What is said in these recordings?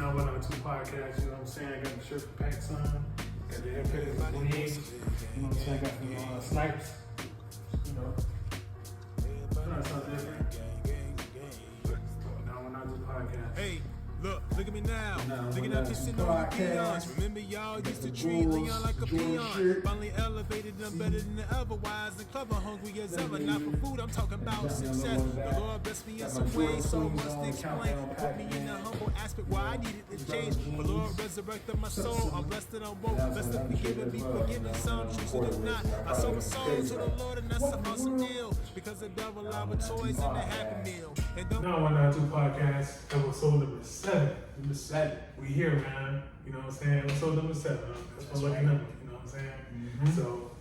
Now we're on two podcasts, you know what I'm saying? I got the shirt for Pac Sun, got the haircut for Wings, you know what I'm saying? I got the snipes, you know. Trying something different. Now we're on two podcasts. Hey, look at me now. Looking up this shit on podcast. peons. Remember y'all used to treat Leon like a peon. Finally elevated and I'm better than otherwise. And clever, hungry as ever. Not for food, I'm talking about success. The Lord blessed me in some ways, so much to explain. Put me in a humble aspect where I needed to change. But Lord resurrected my soul. I'm blessed and I'm woke. Blessed and forgiven, be forgiven. Some truth and if not. I sold my soul to the Lord and that's an awesome deal. Because the devil allowed toys in the Happy Meal. And don't Now we're on two podcasts, episode number 7. Number 7. We here, man. You know what I'm saying? Episode number 7. That's my lucky number. You know what I'm saying? So,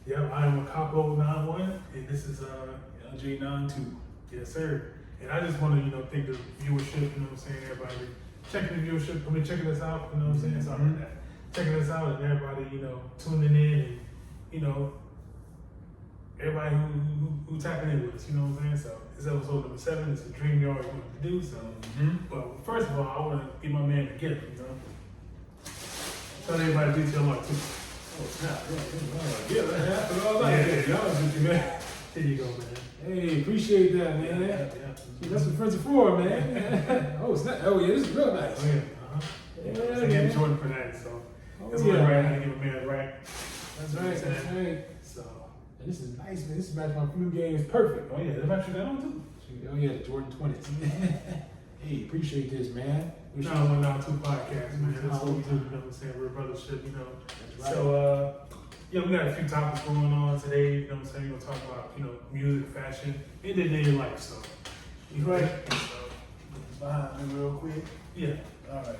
yeah, I am a Capo 91, and this is LJ 92. Yes, sir. And I just want to, thank the viewership. You know what I'm saying? Everybody checking the viewership. Checking us out. You know what I'm saying? Something like that. Checking us out, and everybody, tuning in, and everybody who tapping in with us. You know what I'm saying? So. This episode number 7. It's a dream you always wanted to do. So, but first of all, I want to give my man a gift. Tell everybody to do your luck too. Oh snap! Yeah, that's what all about. Yeah, y'all was with you, man. Here you go, man. Hey, appreciate that, man. Yeah. That's what friends are for, man. Oh snap! Oh yeah, this is real nice. Oh yeah. Yeah, I gave Jordan for that, so it's only right how to give a man right. That's right. That's right. So. And this is nice, man. This match my flu game is perfect. Oh yeah, they match you that on too. Oh yeah, the Jordan 20s. Hey, appreciate this, man. Now we're now two podcasts, man. That's what we do. You know what I'm saying? We're brothership, That's right. So we got a few topics going on today. You know what I'm saying? We're gonna talk about music, fashion, and then your life stuff. Right. So, Behind me real quick. yeah. All right.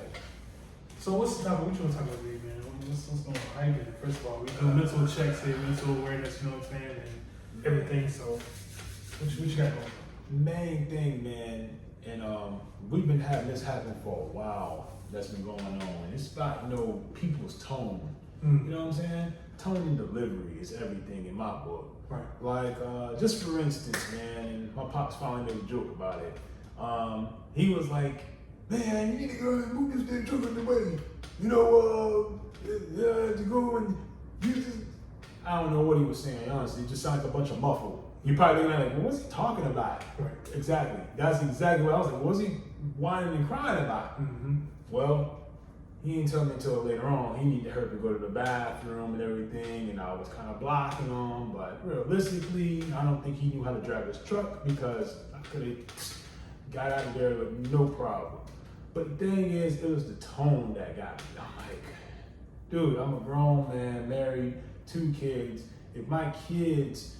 So what's the topic? What you want to talk about today, man? What's going on? How you doing? First of all, we do mental checks here, mental awareness, you know what I'm saying, and everything. So what you got going on? Main thing, man, and we've been having this happen for a while. That's been going on, and it's about people's tone. You know what I'm saying? Tone and delivery is everything in my book. Right. Like, just for instance, man, and my pops finally made a joke about it. He was like, "Man, you need to go and move this damn truck out the way. To go and use this." I don't know what he was saying, honestly. It just sounded like a bunch of muffled. You probably looking at it like, well, what's he talking about? Right. Exactly. That's exactly what I was like. What's he whining and crying about? Well, he didn't tell me until later on. He needed her to go to the bathroom and everything, and I was kind of blocking him. But realistically, I don't think he knew how to drive his truck because I could have got out of there with no problem. But the thing is, it was the tone that got me. I'm like, dude, I'm a grown man, married, 2 kids. If my kids,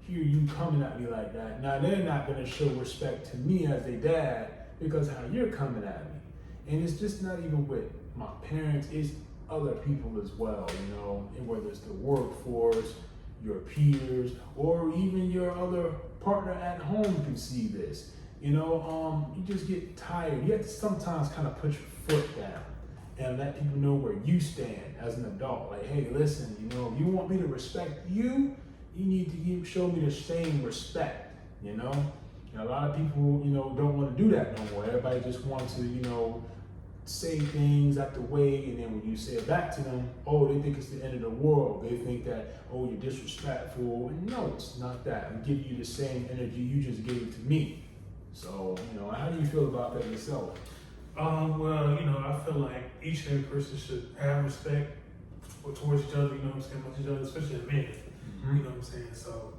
hear you coming at me like that, now they're not gonna show respect to me as their dad because how you're coming at me. And it's just not even with my parents, it's other people as well, and whether it's the workforce, your peers, or even your other partner at home can see this. You just get tired. You have to sometimes kind of put your foot down and let people know where you stand as an adult. Like, hey, listen, if you want me to respect you, you need to show me the same respect, And a lot of people, don't want to do that no more. Everybody just wants to, say things out the way, and then when you say it back to them, oh, they think it's the end of the world. They think that, oh, you're disrespectful. And no, it's not that. I'm giving you the same energy you just gave it to me. So, how do you feel about that yourself? Well, I feel like each and every person should have respect towards each other, with each other, especially a man. You know what I'm saying? So,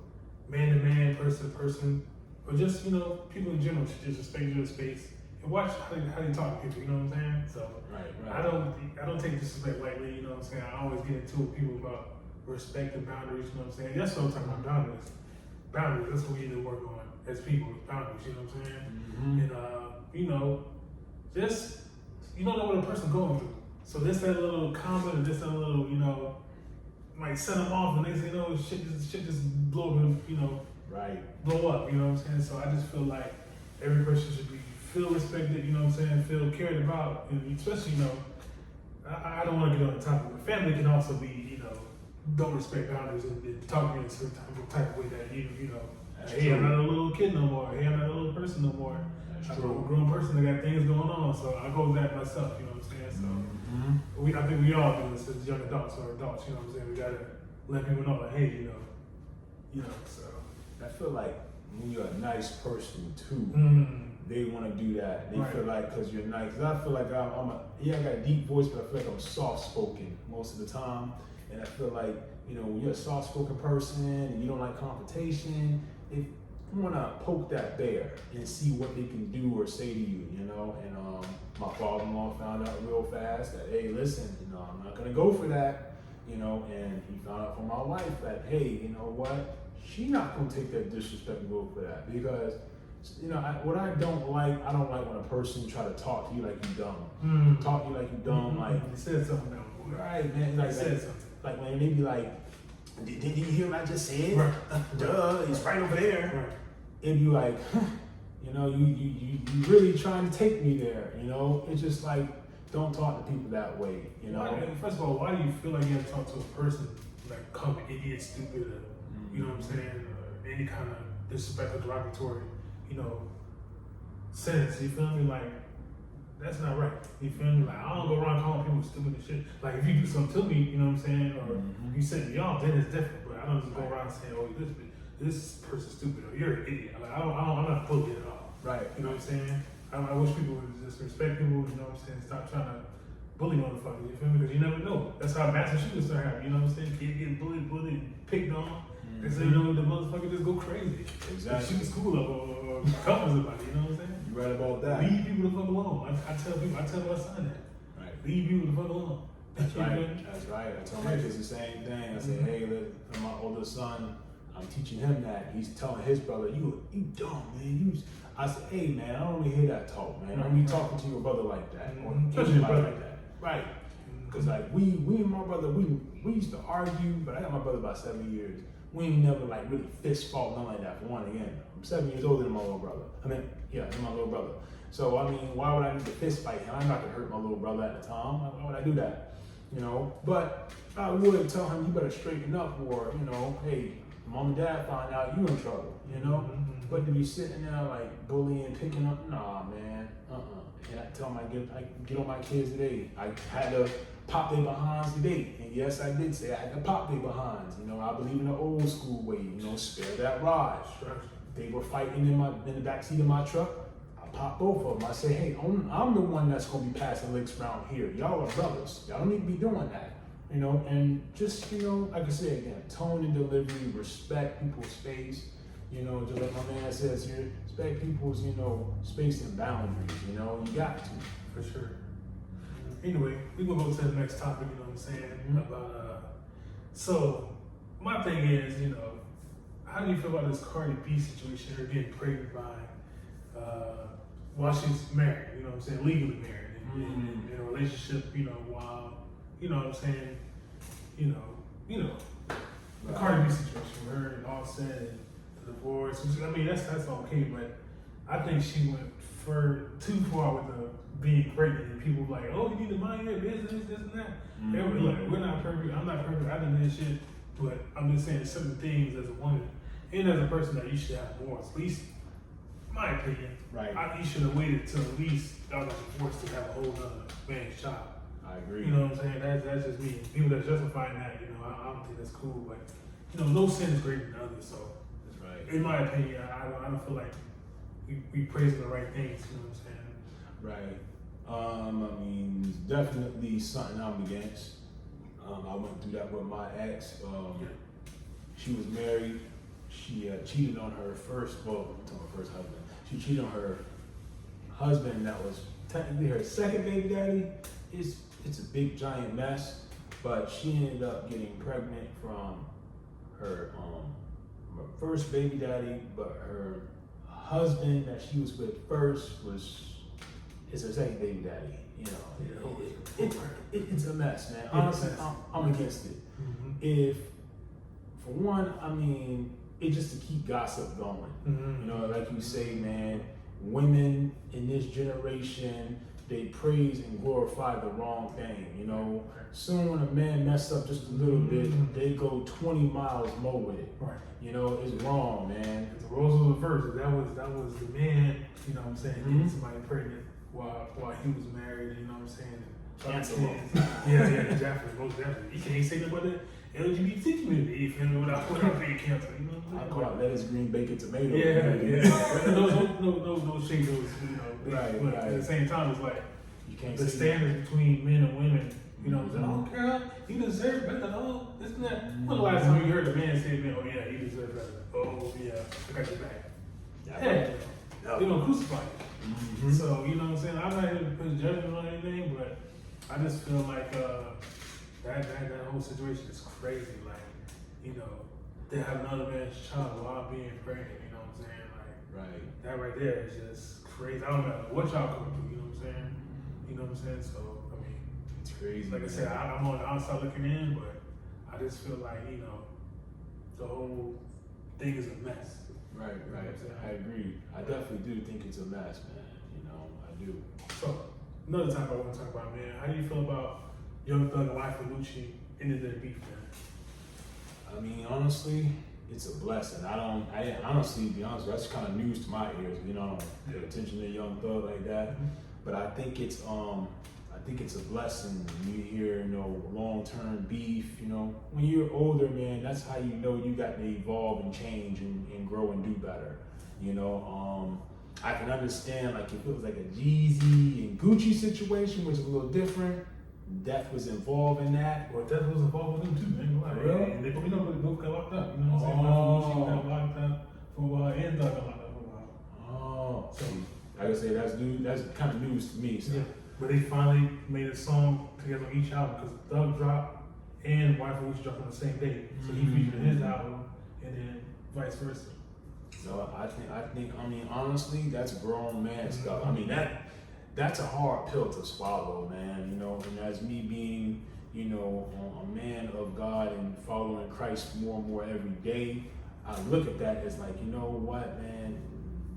man to man, person to person, or just, people in general should just respect your space and watch how you talk to people, you know what I'm saying? So, Right. I don't take disrespect lightly, you know what I'm saying? I always get into it with people about respect and boundaries, you know what I'm saying? That's what I'm talking about, boundaries. Boundaries, that's what we need to work on as people, boundaries, you know what I'm saying? And, just, you don't know what a person's going through. So this, that little comment, or this, that little, might set them off, and they say, shit just blow up, you know what I'm saying? So I just feel like every person should feel respected, you know what I'm saying? Feel cared about, and especially, I don't want to get on the topic, but family can also be, don't respect boundaries and talk to me in a certain type of way that you know, That's hey, true. I'm not a little kid no more. Hey, I'm not a little person no more. That's I'm true. a grown person that got things going on, so I go with that myself. You know what I'm saying? So Mm-hmm. I think we all do this as young adults or adults. You know what I'm saying? We gotta let people know, like, hey, you know. So I feel like when you're a nice person too, they want to do that. They feel like because you're nice. Cause I feel like I got a deep voice, but I feel like I'm soft spoken most of the time. And I feel like, you know, when you're a soft spoken person and you don't like confrontation, if you want to poke that bear and see what they can do or say to you, you know. And my father-in-law found out real fast that, hey, listen, you know, I'm not gonna go for that, you know. And he found out from my wife that, hey, you know what, she not gonna take that disrespect and go for that, because, you know, what I don't like when a person try to talk to you like you dumb, talk to you like you dumb, like you said something now. right, man, like said something. like when they be like, did you hear what I just said? Right. Duh, it's right over there. Right. It'd be like, you know, you really trying to take me there, you know? It's just like, don't talk to people that way, you know? First of all, why do you feel like you have to talk to a person like call me idiot, stupid, or, you know what I'm saying, or any kind of disrespectful, derogatory, you know, sense? You feel me? Like, that's not right. You feel me? Like, I don't go around calling people stupid and shit. Like, if you do something to me, you know what I'm saying, or you set me off, then it's different. But I don't just go around saying, oh, this person's stupid, or you're an idiot. Like, I'm not fully at all. Right. You know what I'm saying? I wish people would just respect people, you know what I'm saying? Stop trying to bully motherfuckers, you feel me? Because you never know. That's how massive shootings start happening, you know what I'm saying? Kids getting bullied, picked on. And so, you know, the motherfucker just go crazy. Exactly. Shoot the school up or couples about it, you know what I'm saying? You right about that. Leave people the fuck alone. I tell people, I tell my son that. Right. Leave people the fuck alone. That's right. That's right. I tell my kids the same thing. I say, hey, look, my older son, I'm teaching him that. He's telling his brother, you dumb, man. I said, hey, man, I don't really hear that talk, man. I don't be talking to your brother like that, or anybody like that. Right. Because, like, we and my brother, we used to argue, but I got my brother about 7 years. We ain't never, like, really fist fought, nothing like that. For one, again, I'm 7 years older than my little brother. Than my little brother. So, I mean, why would I need to fist fight him? I'm not going to hurt my little brother at the time. Why would I do that? You know? But I would tell him, you better straighten up, or, you know, hey, mom and dad find out you in trouble, you know? But to be sitting there like bullying, picking up, nah, man, And I tell them I get on my kids today. I had to pop their behinds today. And yes, I did say I had to pop their behinds. You know, I believe in the old school way, you know, spare that rod. They were fighting in the backseat of my truck. I popped both of them. I say, hey, I'm the one that's gonna be passing licks around here. Y'all are brothers. Y'all don't need to be doing that. You know, and just, you know, like I said again, tone and delivery, respect people's space. You know, just like my man says here, respect people's, you know, space and boundaries. You know, you got to. For sure. Anyway, we're gonna go to the next topic, you know what I'm saying? About so my thing is, you know, how do you feel about this Cardi B situation, her getting pregnant by while she's married, you know what I'm saying, legally married, in a relationship, you know, while, you know what I'm saying, you know, the Cardi B situation, her and Offset and the divorce, which, I mean, that's okay, but I think she went too far with the being pregnant, and people were like, oh, you need to mind your business, this and that. They were like, we're not perfect, I'm not perfect, I done this shit, but I'm just saying certain things as a woman and as a person that you should have more, at least, my opinion. Right. You should have waited till at least y'all got divorced to have a whole other man's child. I agree. You know what I'm saying? That's just me. People that justifying that, you know, I don't think that's cool. But you know, no sin is greater than others. So, that's right. In my opinion, I don't feel like we praising the right things. You know what I'm saying? Right. I mean, it's definitely something I'm against. I went through that with my ex. She was married. She cheated on her first husband. She cheated on her husband that was technically her second baby daddy. It's a big giant mess, but she ended up getting pregnant from her first baby daddy, but her husband that she was with first is her second baby daddy. You know, it's a mess, man. Honestly, I'm against it. If, for one, I mean, it's just to keep gossip going. You know, like you say, man, women in this generation, they praise and glorify the wrong thing. You know, soon when a man mess up just a little bit, they go 20 miles more with it. Right. You know, it's wrong, man. The roles of the verse. That was the man. You know what I'm saying? Getting somebody pregnant while he was married. You know what I'm saying? Cancel. Yeah, exactly. Most definitely. You can't say that about the LGBT community. You feel me? Without being canceled. You know what I'm saying? I call it lettuce, green bacon, tomato. Yeah. No shade those. You know. Right. But at the same time, it's like You can't the say standards between men and women. You know what I'm saying? Oh, girl, you deserve better. Oh, this and that. When the last time you heard a man say, "Man, oh yeah, you deserve better." Oh yeah, I got your back. Hey, they don't crucify you. So you know what I'm saying? I'm not here to put judgment on anything, but I just feel like that whole situation is crazy. Like, you know, they have another man's child while being pregnant. You know what I'm saying? Like, Right. that right there is just crazy. I don't know what y'all going through. You know what I'm saying? You know what I'm saying? So I mean, It's crazy. like I said, I'm on the outside looking in, but I just feel like, you know, the whole thing is a mess. Right. I agree. I definitely do think it's a mess, man. You know, I do. So, another topic I want to talk about, man. How do you feel about Young Thug and YFN LUCCI ended their beef, man? I mean, honestly, it's a blessing. I honestly, to be honest, that's kind of news to my ears. You know, I don't pay attention to Young Thug like that, but I think it's a blessing when you hear, you know, long-term beef. You know, when you're older, man, that's how you know you got to evolve and change and grow and do better. You know, I can understand, like, if it was like a Jeezy and Gucci situation, which is a little different. Death was involved in that. Well, Death was involved with them too, man. Like, Really? and they both got locked up. You know what I'm saying? YFN got locked up for a while, and Thug got locked up for a while. Oh, so like I say, that's kind of news to me. So. Yeah. But they finally made a song together on each album because Thug dropped and YFN LUCCI dropped on the same day. So he featured in his album and then vice versa. So I mean, honestly, that's grown man stuff. I mean, that's a hard pill to swallow, man. You know, and as me being, you know, a man of God and following Christ more and more every day, I look at that as like, you know what, man,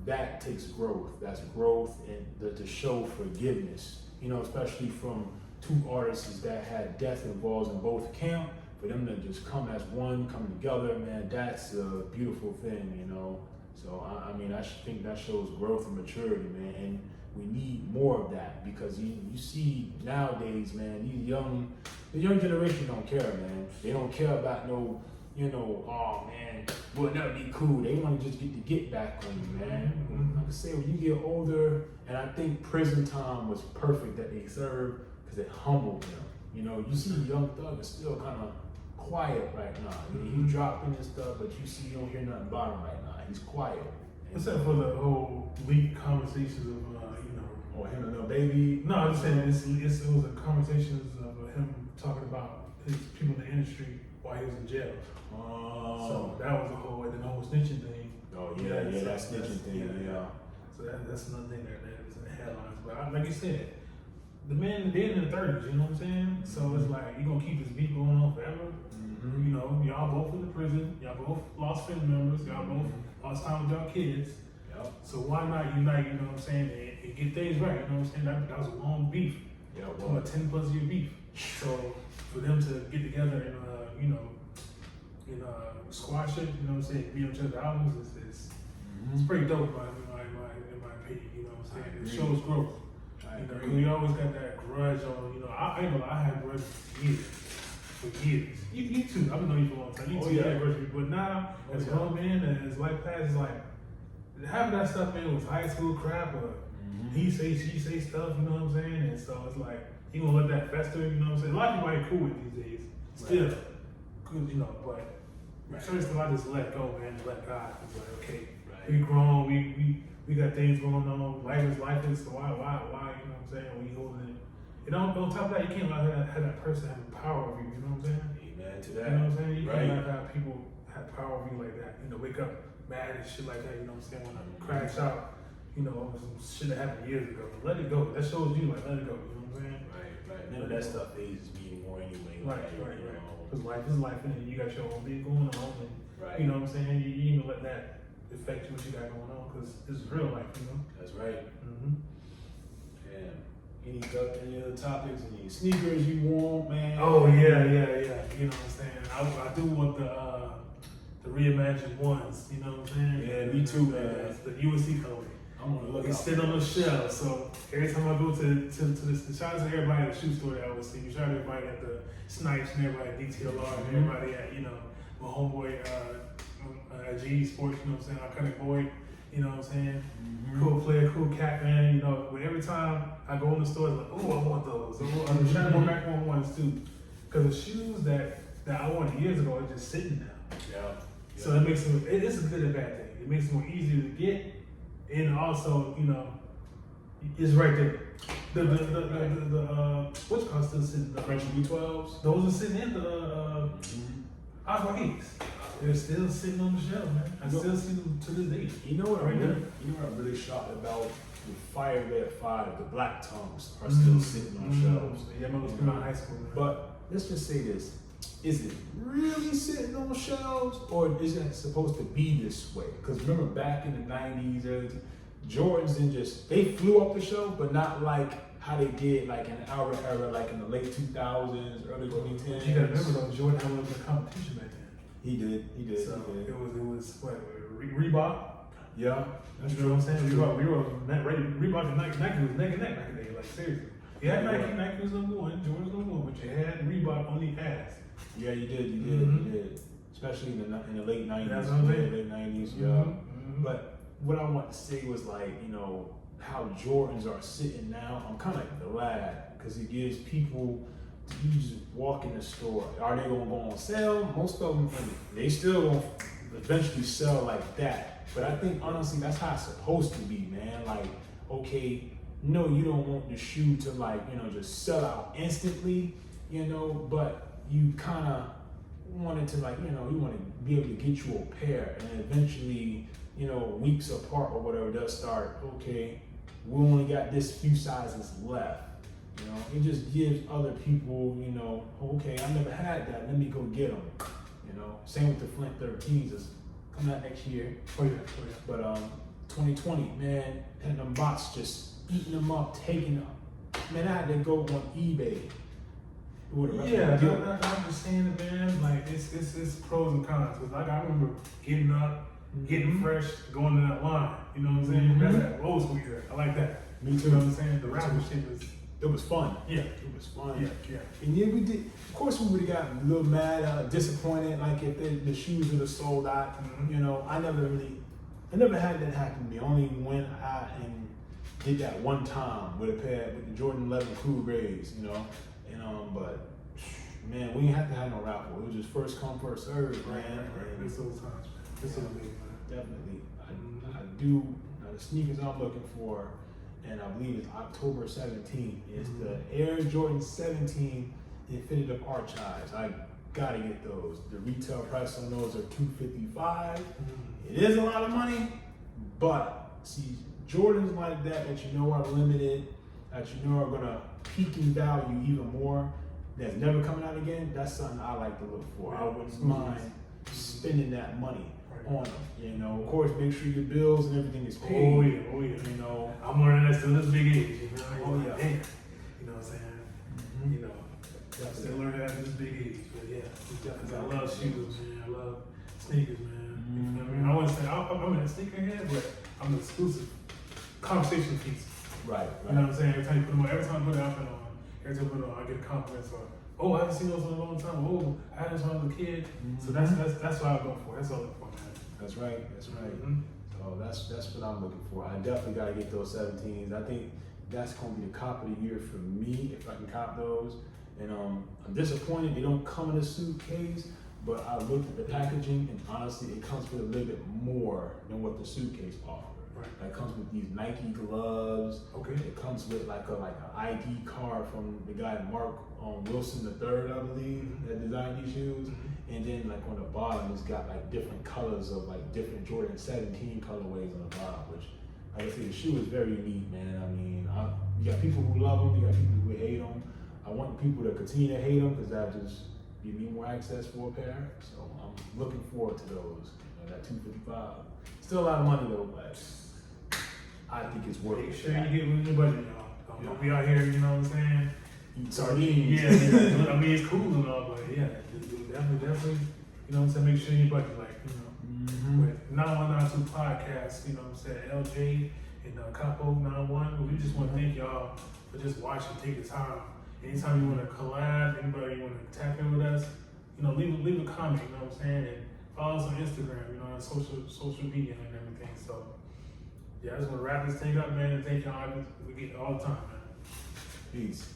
that takes growth. That's growth and to show forgiveness. You know, especially from two artists that had death involved in both camp. For them to just come as one, come together, man, that's a beautiful thing, you know. So, I mean, I think that shows growth and maturity, man. And we need more of that because you see nowadays, man, the young generation don't care, man. They don't care about no, you know, oh, man, we'll never be cool. They want to just get back on you, man. Like I say, when you get older, and I think prison time was perfect that they served because it humbled them. You know, you see Young Thug is still kind of quiet right now. He's dropping and stuff, but you see, you don't hear nothing about him right now. He's quiet. Except for the whole leaked conversations of, you know. Or him and the baby. No, I'm just saying it was a conversations of him talking about his people in the industry while he was in jail. So that was the whole, and then the whole snitching thing. Oh yeah, that snitching thing, yeah. So that's another thing that is in the headlines. But like you said, the man they're in the 30s, you know what I'm saying? So it's like you gonna keep this beef going on forever. You know, y'all both in the prison, y'all both lost family members, y'all both lost time with y'all kids. Yep. So why not unite, you know what I'm saying, and get things right, you know what I'm saying? That was a long beef. Yeah, Well, a 10+ year beef. So for them to get together and you know, squash it, you know what I'm saying, be on each other's albums it's pretty dope in my opinion, you know what I'm saying? It shows growth. You know, 'cause we always got that grudge on, you know, I ain't gonna lie, I had grudge for years. You too, I've known you for a long time. You too, you had grudge for years. But now, as a grown man, and as life passes, like, having that stuff in was high school crap, or he say, she say stuff, you know what I'm saying? And so it's like, you gonna let that fester, you know what I'm saying? A lot of people ain't cool with these days, still. Cause, you know, but certain stuff I just let go, man, and let God. It's like, okay, we grown, we got things going on, life is, so why, you know what I'm saying, when you holding it. And on top of that, you can't let have that person have power over you, you know what I'm saying? Amen to that. You know what I'm saying? You can't have people have power over you like that, you know, wake up mad and shit like that, you know what I'm saying? When I crash out, you know, over some shit that happened years ago. Let it go. That shows you, like, let it go, you know what I'm saying? Right. None of that stuff phases me anymore anyway. Right. You know. Because life is life, and you got your own thing going on, and you know what I'm saying? You even let that affect you, what you got going on, because this is real life, you know? That's right. Mm-hmm. And, Any other topics? Any sneakers you want, man? Oh yeah. You know what I'm saying? I do want the reimagined ones. You know what I'm saying? Yeah, me too, man. The USC colorway. I'm gonna look. It's sitting on the shelf. So every time I go to shout out to everybody at the shoe store that I always see. You shout out to everybody at the Snipes and everybody at DTLR and everybody at my homeboy at GE Sports. You know what I'm saying? Iconic Boy. You know what I'm saying? Cool player, cool cat, man. You know, but every time I go in the store, it's like, oh, I want those. I'm trying to go back on ones too, because the shoes that I wanted years ago are just sitting now. Yeah. So it makes them. It's a good and bad thing. It makes them more easier to get, and also, it's right there. What's called still sitting? The French B12s. Those are sitting in the Aqua Heats. They're still sitting on the shelf, man. I still see them to this day. You know what Right there. You know what I'm really shocked about? The Fire Red 5, the black tongues are still sitting on shelves. Yeah, I remember coming out of high school. Man. But let's just say this. Is it really sitting on shelves, or is it supposed to be this way? Because remember back in the 90s, Jordans they flew up the shelf, but not like how they did like in our era, like in the late 2000s, early 2010s. You gotta remember though, Jordan had a little bit of competition back then. He did. So it was what, Reebok? Yeah. You know what I'm saying? Reebok and Nike was neck and neck back in the day, like seriously. You had Nike was number one, Jordan was number one, but you had Reebok on the ass. Yeah, you did. Especially in the late 90s. That's what I'm saying. Late 90s, yeah. But what I want to say was like, how Jordans are sitting now, I'm kind of glad, because it gives people, you just walk in the store. Are they going to go on sale? Most of them, they still going to eventually sell like that. But I think, honestly, that's how it's supposed to be, man. Like, okay, no, you don't want the shoe to like, just sell out instantly, but you kind of want it to like, you want to be able to get you a pair, and eventually, weeks apart or whatever, they'll start, okay, we only got this few sizes left. It just gives other people, okay, I never had that, let me go get them. Same with the Flint 13s, is coming out next year. Oh yeah. But 2020, man, and them bots just eating them up, taking them. Man, I had to go on eBay. Yeah, I'm just saying it, man. Like it's pros and cons. Cause like I remember getting up, getting fresh, going to that line. You know what I'm saying? That's that old school era. I like that. Me too. You know what I'm saying? The rapper shit was. It was fun. Yeah. It was fun. Yeah. And yeah, we did. Of course, we would have gotten a little mad, disappointed, like if the shoes would have sold out. I never had that happen to me. Only when I did that one time with the Jordan 11 Cool Grays, but man, we didn't have to have no raffle. It was just first come, first serve, man. Right. It's those times, man. It's so big, man. Definitely. I do. Now the sneakers I'm looking for, and I believe it's October 17th, is the Air Jordan 17 Infinitive Archives. I gotta get those. The retail price on those are $255. It is a lot of money, but see, Jordans like that are limited, that are gonna peak in value even more, that's never coming out again, that's something I like to look for. I wouldn't mind spending that money on them. Of course, make sure your bills and everything is paid. Oh yeah. I'm learning that still this big age. Oh yeah. Damn. You know what I'm saying? I'm still learning that at this big age. But yeah, because I love shoes, man. I love sneakers, man. You know what I mean? I wouldn't say I'm in a sneakerhead, but I'm an exclusive conversation piece. Right. You know what I'm saying? Every time you put them on, every time I put an outfit on, every time I put it on, I get a compliment or, oh, I haven't seen those in a long time. Oh, I had those when I was a kid. So that's what I go for. That's all I look for, man. That's right. So that's what I'm looking for. I definitely gotta get those 17s. I think that's gonna be the cop of the year for me if I can cop those. And I'm disappointed they don't come in a suitcase, but I looked at the packaging and honestly it comes with a little bit more than what the suitcase offers. Right. It comes with these Nike gloves. Okay. It comes with like an ID card from the guy Mark Wilson III, I believe, that designed these shoes. And then like on the bottom, it's got like different colors of like different Jordan 17 colorways on the bottom, which like I say, the shoe is very unique, man. I mean, you got people who love them, you got people who hate them. I want people to continue to hate them because that just give me more access for a pair. So I'm looking forward to those. That $255. Still a lot of money though, but I think it's worth it. Make sure you get within your budget, y'all. But we out here, you know what I'm saying? Eat sardines. Yeah, I mean, it's cool and all, but yeah, definitely, you know what I'm saying? Make sure you budget, like, you know. With 9192 podcast, you know what I'm saying? LJ and Capo 91. We just want to thank y'all for just watching, take the time. Anytime you want to collab, anybody want to tap in with us, you know, leave a comment, you know what I'm saying? And follow us on Instagram, you know, on social media and everything. So, yeah, I just want to wrap this thing up, man, and thank y'all. We get it all the time, man. Peace.